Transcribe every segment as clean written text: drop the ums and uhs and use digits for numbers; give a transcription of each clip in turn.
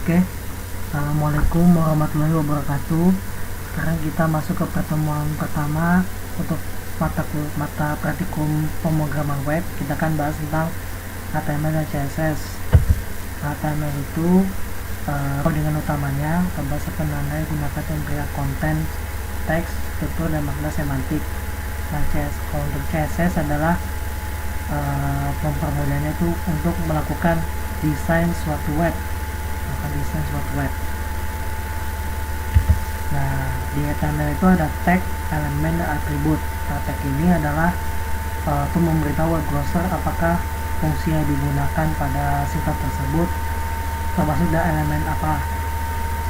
Oke, Assalamualaikum warahmatullahi wabarakatuh. Sekarang kita masuk ke pertemuan pertama untuk mata praktikum pemrograman web. Kita akan bahas tentang HTML dan CSS. HTML itu codingan utamanya atau bahasa penanda yang digunakan untuk memberikan konten, teks, struktur, dan makna semantik. Nah, kalau untuk CSS adalah mempermudahnya itu untuk melakukan desain suatu web. Nah, di HTML itu ada tag, elemen, dan atribut. Nah, tag ini adalah untuk memberitahu web browser apakah fungsi yang digunakan pada sifat tersebut termasuk dari elemen apa.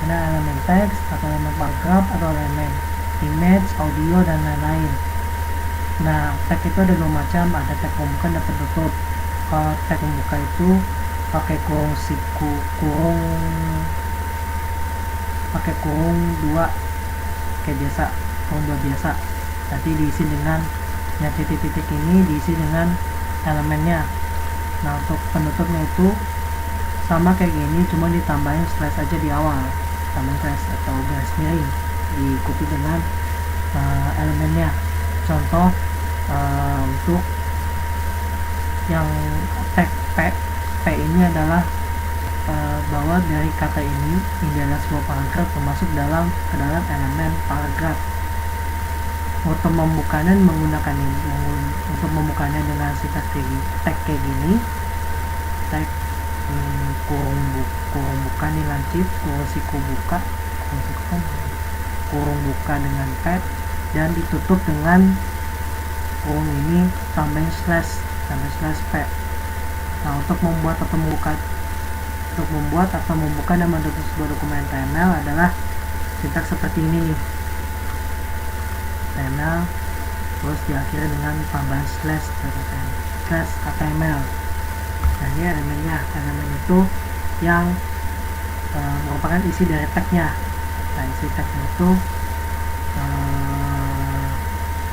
Ada elemen teks atau elemen paragraf atau elemen image, audio, dan lain-lain. Nah, tag itu ada dua macam, ada tag pembuka dan penutup. Kalau tag pembuka itu pakai kurung dua kayak biasa, kurung dua biasa. Nanti diisi dengan yang titik-titik ini diisi dengan elemennya. Nah, untuk penutupnya itu sama kayak gini, cuma ditambahin slash aja di awal, tambahin slash atau garis miring, diikuti dengan elemennya. Contoh untuk yang tag P ini adalah bahwa dari kata ini adalah sebuah paragraf termasuk ke dalam elemen paragraf. Untuk membukanya menggunakan ini, untuk membukanya dengan sintaks tag kayak gini, tag kurung buka nih lancip, kurung buka dengan pad dan ditutup dengan kurung ini tambahin slash p. Nah, untuk membuat atau membuka dan menutup sebuah dokumen HTML adalah sintaks seperti ini nih, HTML terus diakhiri dengan tambahan slash HTML. Nah, ini elemennya, elemen itu yang merupakan isi dari tagnya. Nah, isi tagnya itu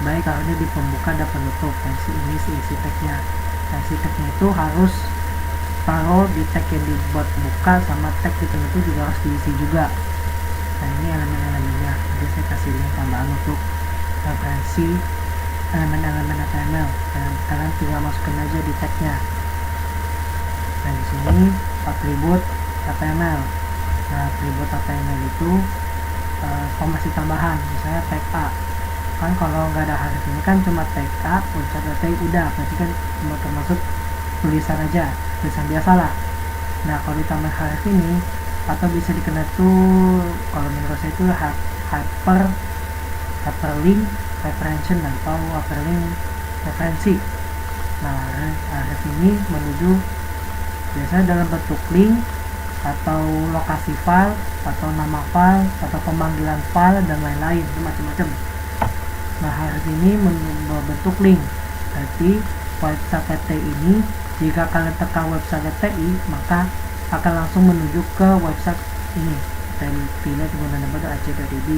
baik kalau ini di pembuka dan penutup. Nah, ini isi tagnya. Nah, isi tagnya itu harus taruh di tag yang dibuat buka sama tag di penutup juga harus diisi juga. Nah, ini elemen-elemennya. Jadi saya kasih link tambahan untuk referensi elemen-elemen HTML dan kalian tinggal masukin aja di tagnya. Nah, di sini atribut HTML. Nah, atribut HTML itu informasi tambahan, misalnya tag A. Kan kalau nggak ada huruf ini kan cuma tag A, tag udah, berarti kan cuma termasuk tulisan aja, tulisan biasa lah. Nah, kalau ditambah huruf ini atau bisa dikenal tuh, kalau menurut saya itu hyperlink referention atau hyperlink referensi. Nah, huruf ini menuju biasanya dalam bentuk link atau lokasi file atau nama file atau pemanggilan file dan lain-lain, itu macam-macam. Nah, huruf ini membentuk link, berarti website TI ini jika kalian tekan website TI maka akan langsung menuju ke website ini. Dan pilih kemudian dapat aja.db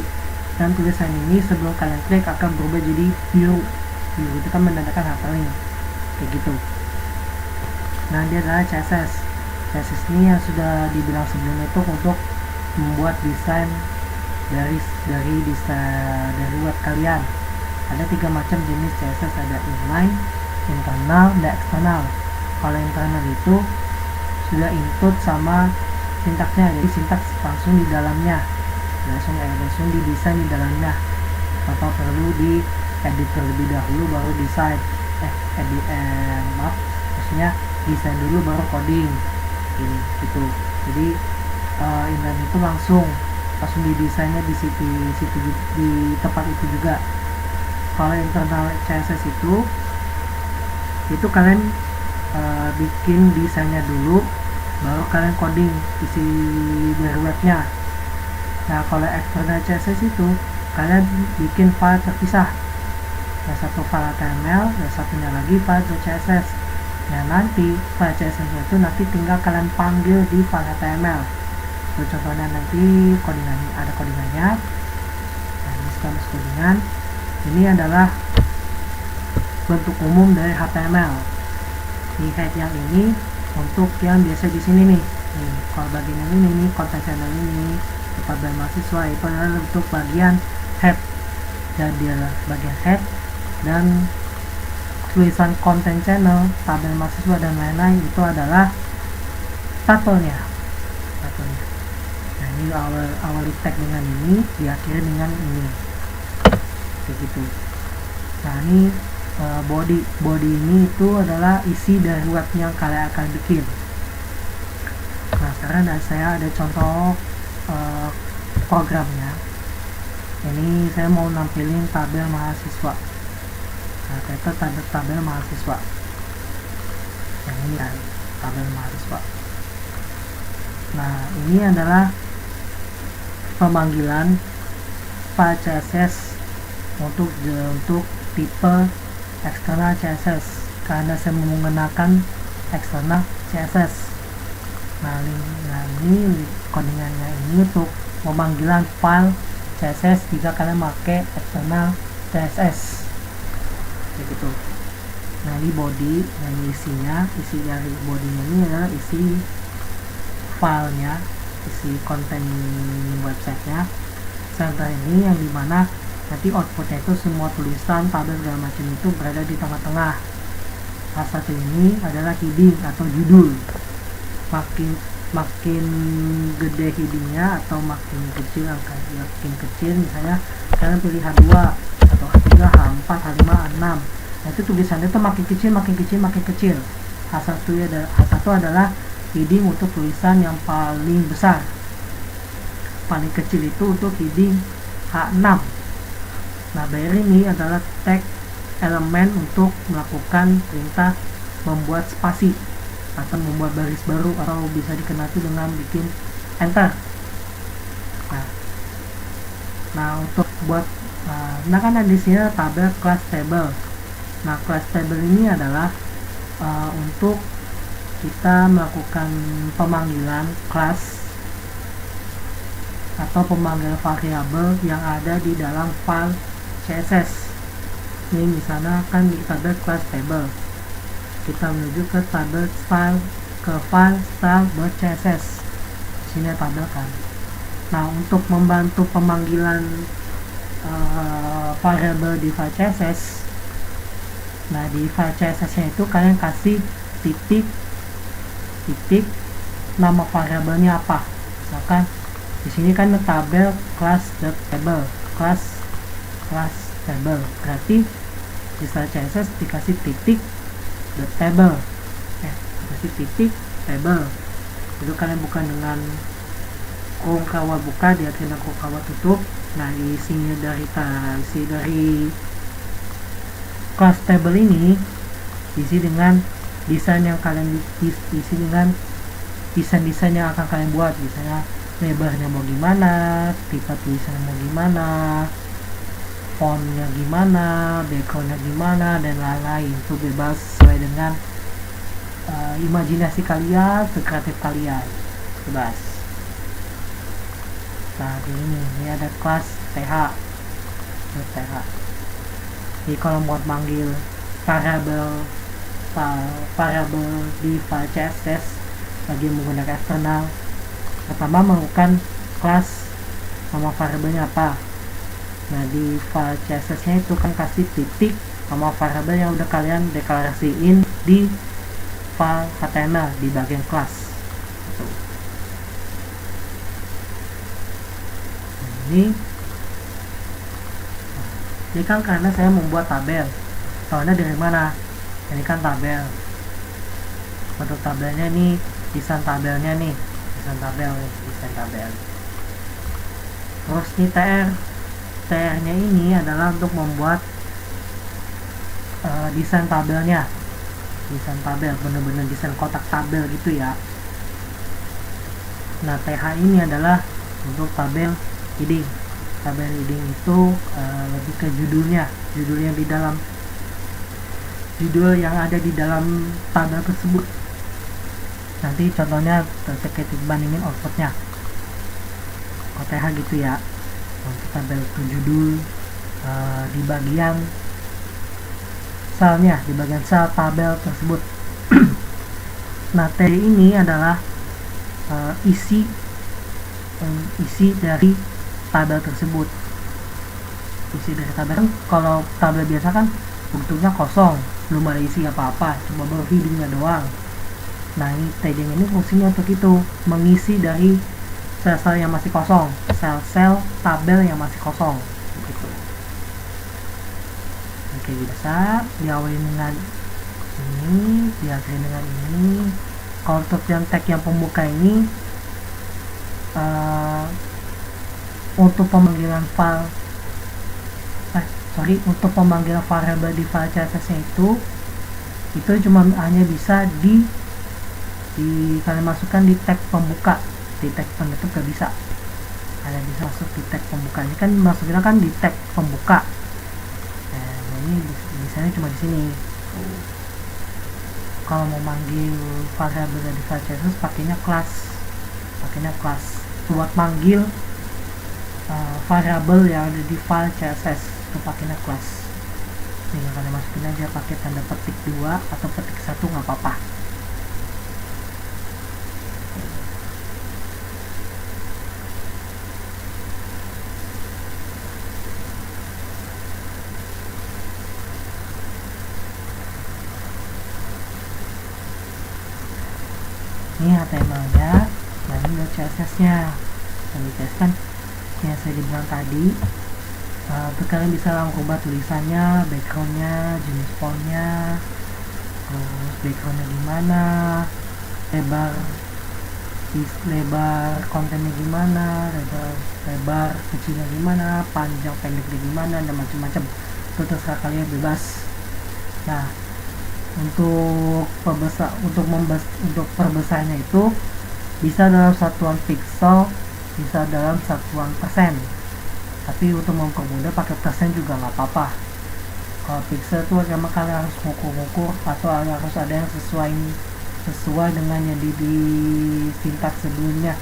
dan tulisan ini sebelum kalian klik akan berubah jadi biru itu kan menandakan hyperlink kayak gitu. Nah, dia adalah CSS ini yang sudah dibilang sebelumnya itu untuk membuat desain dari web kalian. Ada 3 macam jenis CSS, ada inline, internal, dan eksternal. Kalau internal itu sudah input sama sintaksnya, jadi sintaks langsung di dalamnya, langsung didesain di dalamnya tanpa perlu di edit terlebih dahulu baru desain. Maksudnya desain dulu baru coding ini gitu. Jadi inline itu langsung didesainnya di situ di tempat itu juga. Kalau internal CSS itu kalian bikin desainnya dulu baru kalian coding isi dari webnya. Nah, kalau external CSS itu kalian bikin file terpisah, yang satu file HTML dan satunya lagi file CSS. Nah, nanti file CSS itu nanti tinggal kalian panggil di file HTML. Itu contohnya nanti codingannya, ada codingannya. Nah, ini sekarang codingan. Ini adalah bentuk umum dari HTML. Di head yang ini untuk yang biasa di sini nih, Nih, kalau bagian ini content channel ini tabel mahasiswa itu adalah untuk bagian head, dan dia bagian head, dan tulisan content channel, tabel mahasiswa dan lain-lain itu adalah title-nya. Nah, ini awali tag dengan ini, diakhiri dengan ini, begitu. Nah, ini body ini itu adalah isi dari web yang kalian akan bikin. Nah, sekarang saya ada contoh programnya. Ini saya mau nampilin tabel mahasiswa. Nah, kita tabel mahasiswa. Yang ini kan tabel mahasiswa. Nah, ini adalah pemanggilan file CSS untuk tipe eksternal CSS, karena saya menggunakan eksternal CSS. Nah, ini codingannya ini untuk pemanggilan file CSS jika kalian pakai eksternal CSS, begitu. Nah, ini body, dan isi dari bodinya ini adalah isi filenya, isi konten websitenya. Serta ini yang dimana nanti outputnya itu semua tulisan, tabel segala macam itu berada di tengah-tengah. Satu ini adalah heading atau judul. Makin gede headingnya atau makin kecil angkanya, makin kecil, misalnya kalian pilih H2 atau H3, H4, H5, H6. Nah, itu tulisannya itu makin kecil. H1 adalah heading untuk tulisan yang paling besar. Paling kecil itu untuk heading H6. Nah, bayar ini adalah tag elemen untuk melakukan perintah membuat spasi atau membuat baris baru, atau bisa dikenal dengan bikin enter. Nah, untuk buat nah kan di sini tabel class table. Nah, class table ini adalah untuk kita melakukan pemanggilan kelas atau pemanggilan variabel yang ada di dalam file CSS. Ini misalnya kan di tabel class table, kita menuju ke tabel file style.css. Sini tabel kan. Nah, untuk membantu pemanggilan variabel di file CSS, nah di file CSS nya itu kalian kasih titik nama variabelnya apa. Misalkan di sini kan tabel class.table, class table, berarti di file CSS dikasih titik table, dikasih titik table. Itu kalian bukan dengan kurung kawa buka, dia kena kurung kawa tutup. Nah, isinya dari class table ini isi dengan desain yang kalian isi dengan desain yang akan kalian buat. Misalnya lebarnya mau gimana, tipe tulisannya mau gimana, fontnya gimana, backgroundnya gimana, dan lain-lain. Itu bebas sesuai dengan imajinasi kalian, sekreatif kalian, bebas. Nah, ini ada kelas TH. Jadi kalau mau manggil variabel di file CSS bagi menggunakan eksternal, pertama melakukan kelas nama variabelnya apa. Nah, di file CSS nya itu kan kasih titik nama variabel yang udah kalian deklarasiin di file HTML di bagian kelas. Ini kan karena saya membuat tabel. Soalnya dari mana? Ini kan tabel. Bentuk tabelnya ini, desain tabelnya nih, desain tabel. Terus ini TR-nya ini adalah untuk membuat desain tabelnya. Desain tabel, bener-bener desain kotak tabel gitu ya. Nah, TH ini adalah untuk tabel heading. Tabel heading itu lebih ke judul yang ada di dalam tabel tersebut. Nanti contohnya kita bandingin outputnya. OTH gitu ya. Untuk tabel itu judul di bagian selnya, di bagian sel tabel tersebut. Nah, T ini adalah isi dari tabel tersebut. Isi dari tabel kan, kalau tabel biasa kan bentuknya kosong, belum ada isi apa-apa, cuma baru headingnya doang. Nah, ini tagging ini fungsinya untuk itu, mengisi dari sel-sel yang masih kosong, sel-sel tabel yang masih kosong gitu. Oke, biasa diawali dengan ini, diakhiri dengan ini. Kalau untuk yang tag yang pembuka ini untuk pemanggilan file untuk pemanggilan variabel di file CSS nya itu cuma hanya bisa kalian masukkan di tag pembuka, di tag penutup gak bisa. Kalian bisa masuk di tag pembuka, ini kan masuknya kan di tag pembuka. Nah, ini misalnya cuma di sini. Kalau mau manggil variabel di file CSS pakainya class buat manggil variabel yang ada di file CSS itu pakainya class. Tinggal kalian masukin aja pakai tanda petik 2 atau petik 1 nggak apa-apa. Ini HTML-nya, nah ini CSS-nya. Dan di CSS kan yang saya dibilang tadi, kalian bisa langsung ubah tulisannya, background-nya, jenis font-nya, terus background-nya gimana, lebar kontennya gimana, lebar kecilnya gimana, panjang pendeknya gimana, dan macam-macam. Itu terserah kalian, bebas. Nah, untuk perbesarnya itu bisa dalam satuan pixel, bisa dalam satuan persen. Tapi untuk mempermudah pakai persen juga nggak apa-apa. Kalau pixel itu memang kalian harus ngukur atau harus ada yang sesuai dengan yang di sintaks sebelumnya.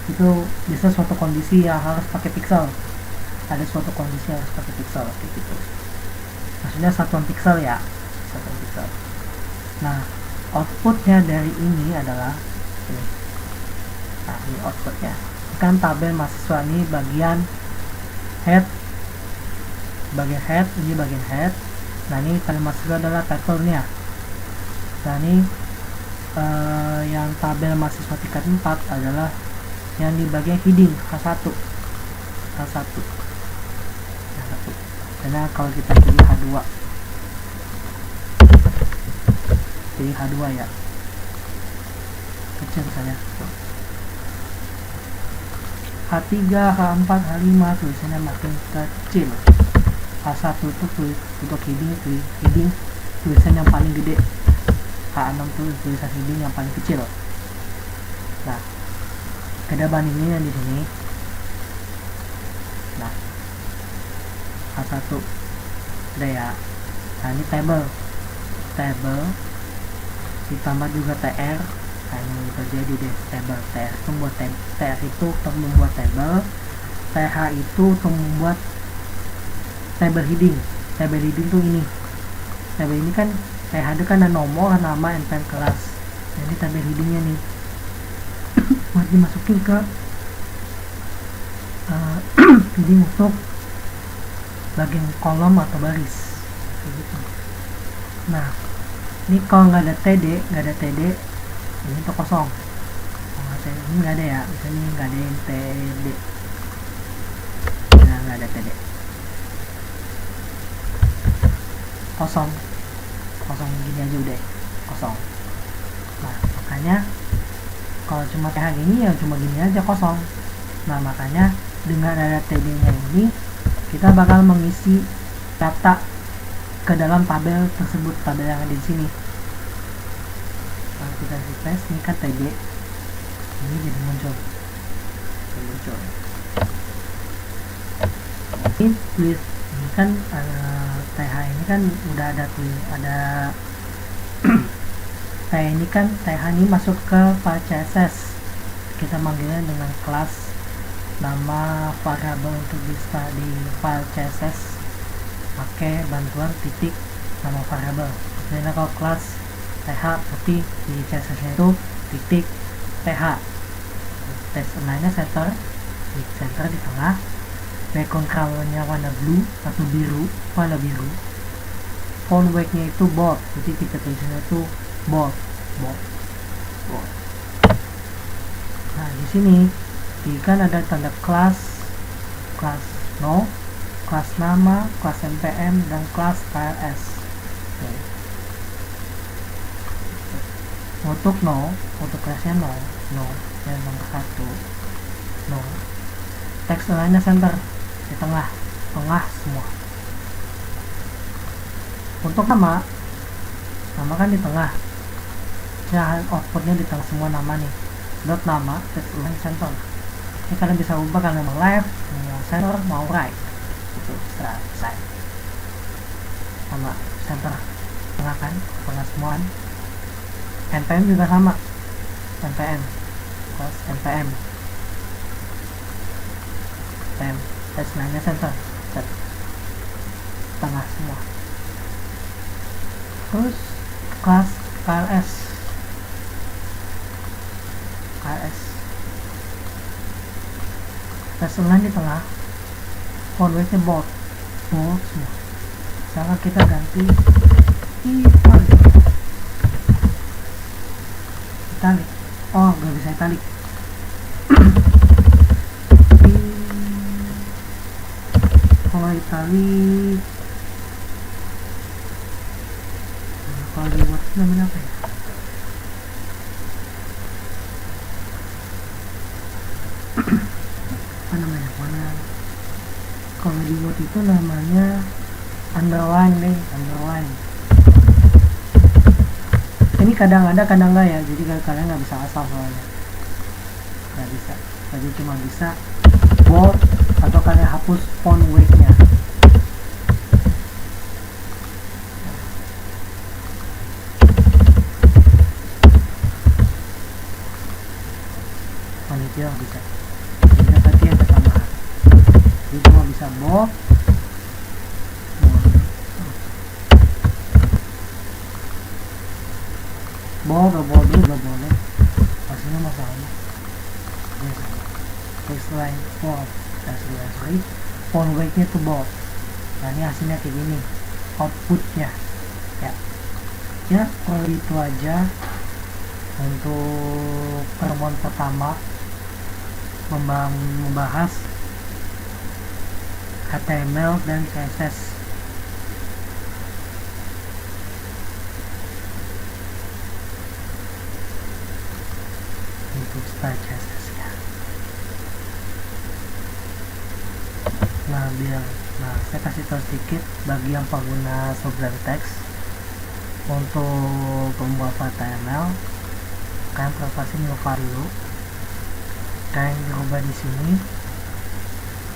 Itu bisa suatu kondisi yang harus pakai pixel. Ada suatu kondisi yang harus pakai pixel kayak gitu. Maksudnya satuan pixel ya, satuan pixel. Nah, outputnya dari ini adalah ini. Nah, ini outputnya. Kan tabel mahasiswa ini bagian head, ini bagian head. Nah, ini tabel mahasiswa adalah title-nya. Nah, ini yang tabel mahasiswa tingkat 4 adalah yang di bagian heading H1. Karena kalau kita pilih H2, ya, kecil misalnya H3, H4, H5 tulisannya makin kecil. H1 itu untuk heading tulisan yang paling gede. H6 itu tulisan heading yang paling kecil. Nah, ada bandingnya di sini. Nah, H1 ada ya. Nah, ini table ditambah juga tr. Nah, ini terjadi deh table. tr itu untuk membuat table, th itu untuk membuat table heading. Table heading tuh ini. Table ini kan th itu kan ada nomor, nama, and kelas. Nah, ini table headingnya nih. Buat dimasukin ke heading untuk bagian kolom atau baris kayak gitu. Nah, ini kalau nggak ada td, ini tuh kosong. Ini nggak ada ya, misalnya nggak ada yang td. Nah, nggak ada td, kosong gini aja udah kosong. Nah, makanya kalau cuma kayak gini ya cuma gini aja kosong. Nah, makanya dengan ada td nya ini kita bakal mengisi data ke dalam tabel tersebut, tabel yang ada di sini. Kalau kita refresh, ini kan td, ini jadi muncul. Ini tulis, ini kan th ini kan udah ada th ini kan th ini masuk ke file CSS. Kita manggilnya dengan kelas nama variabel untuk bisa di file CSS pakai bantuan titik nama variabel. Jadi kalau kelas th berarti di CSS nya itu titik th. text align-nya center di center di tengah, background color-nya warna blue atau biru, font weight-nya itu bold, jadi kita tulisannya itu bold. Nah di sini kan ada tanda kelas no, kelas nama, kelas npm, dan kelas KLS. Untuk kelasnya no yang nomor 1 no, text align-nya center di tengah semua. Untuk nama kan di tengah ya, outputnya di tengah semua nama nih, dot nama text align center. Ini kalian bisa ubah kalian mau left, mau center, mau right itu selesai. Sama center tengah kan, tengah semua. npm juga sama, npm text align-nya center tengah semua. Terus kelas KLS text align di tengah, font weight-nya bold semua. Sekarang kita ganti italic. Oh, nggak bisa italic. Kalau italic, kalau di Word namanya apa ya? Apa namanya? Kalau di Word itu namanya underline. Ini kadang ada kadang enggak ya, jadi kalian nggak bisa asal soalnya, nggak bisa, jadi cuma bisa bold atau kalian hapus font weight-nya. Panitia bisa, jadi tadi ada tambahan, jadi cuma bisa bold. Bold juga boleh, hasilnya masalahnya text line font weight-nya tuh bold. Nah ini hasilnya kayak gini outputnya ya kalau itu aja untuk pertemuan pertama membahas HTML dan CSS. Untuk style CSS ya. Nah saya kasih tahu sedikit bagi yang pengguna Sublime Text. Untuk membuat HTML, kalian perlu kasih new file dulu. Kalian dirubah di sini,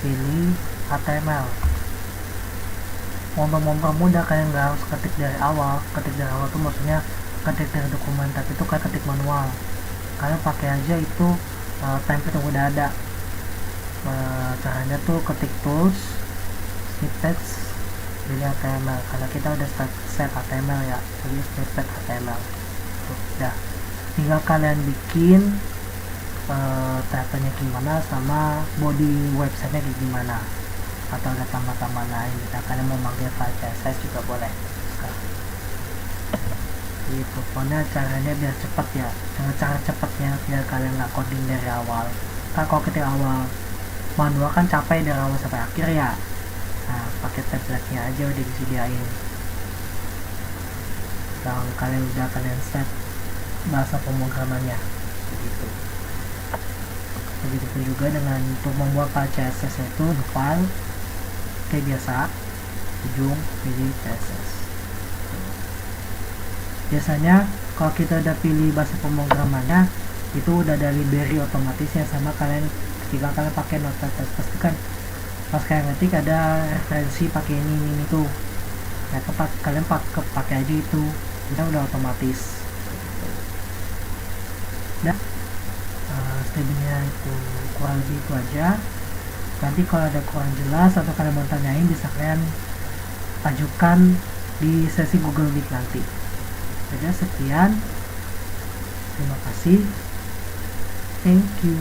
pilih HTML. Untuk mempermudah, kalian nggak harus ketik dari awal. Ketik dari awal itu maksudnya ketik dari dokumen, tapi itu kan ketik manual. Kalian pakai aja itu template yang udah ada. Caranya tuh ketik tools, snippets, pilih HTML. Karena kita udah set HTML ya, jadi snippet HTML. Udah, tinggal kalian bikin type-nya gimana sama body websitenya gimana, atau ada tambah-tambah lain. Kalian mau manggil file CSS juga boleh. Gitu, pokoknya caranya biar cepat ya, dengan cara cepatnya biar kalian nggak coding dari awal. Kan kalau ketika awal manual kan capek dari awal sampai akhir ya. Nah pakai template-nya aja udah disediain. Kalau kalian set bahasa pemrogramannya begitu. Begitu juga dengan untuk membuat file CSS itu file kayak biasa, ujung pilih CSS. Biasanya kalau kita udah pilih bahasa pemrogramannya itu udah ada library otomatisnya, sama kalian ketika kalian pakai Notepad++ kan pas kalian ngetik ada referensi pakai ini tuh. Nah kalian pakai aja itu, kita udah otomatis. Dan stepnya itu kurang lebih itu aja. Nanti kalau ada kurang jelas atau kalian mau tanyain bisa kalian ajukan di sesi Google Meet nanti. Jadi sekian, terima kasih, thank you.